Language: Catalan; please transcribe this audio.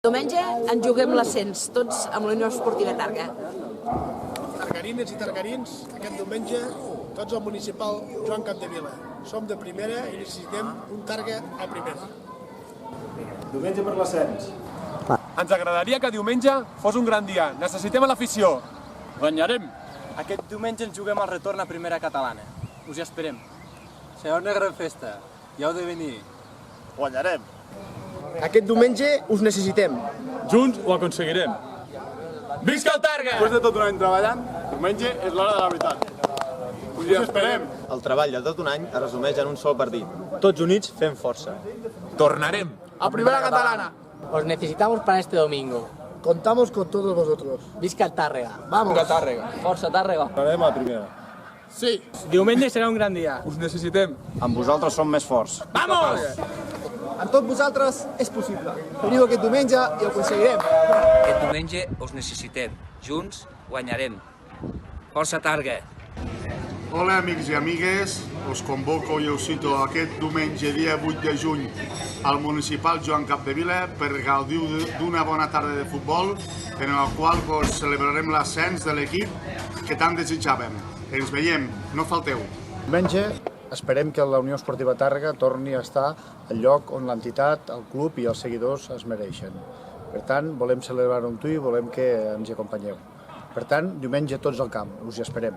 Diumenge en juguem l'ascens, tots amb la Unió Esportiva Targa. Targarines i targarins, aquest diumenge, tots al municipal Joan Capdevila. Som de primera i necessitem un Targa a primera. Diumenge per l'ascens. Ens agradaria que diumenge fos un gran dia. Necessitem a l'afició. Guanyarem. Aquest diumenge ens juguem el retorn a primera catalana. Us hi esperem. Serà una gran festa. Ja heu de venir. Guanyarem. Aquest diumenge us necessitem. Junts ho aconseguirem. Visca el Targa! Després de tot un any treballant, diumenge és l'hora de la veritat. Us hi esperem. El treball de tot un any es resumeix en un sol partit. Tots units fem força. Tornarem. A primera catalana. Os necesitamos para este domingo. Contamos con todos vosotros. Visca el Tàrrega. Vamos. Força Tàrrega. Farem a primera. Sí. Diumenge serà un gran dia. Us necessitem. Amb vosaltres som més forts. Vamos! Amb tots vosaltres és possible. Veniu aquest diumenge i ho aconseguirem. Aquest diumenge us necessitem. Junts guanyarem. Força Targa! Hola amics i amigues, us convoco i us cito aquest diumenge dia 8 de juny al municipal Joan Capdevila per gaudir d'una bona tarda de futbol en el qual celebrarem l'ascens de l'equip que tant desitjàvem. Ens veiem, no falteu. Diumenge esperem que la Unió Esportiva Tàrrega torni a estar al lloc on l'entitat, el club i els seguidors es mereixen. Per tant, volem celebrar-ho amb tu i volem que ens hi acompanyeu. Per tant, diumenge tots al camp, us hi esperem.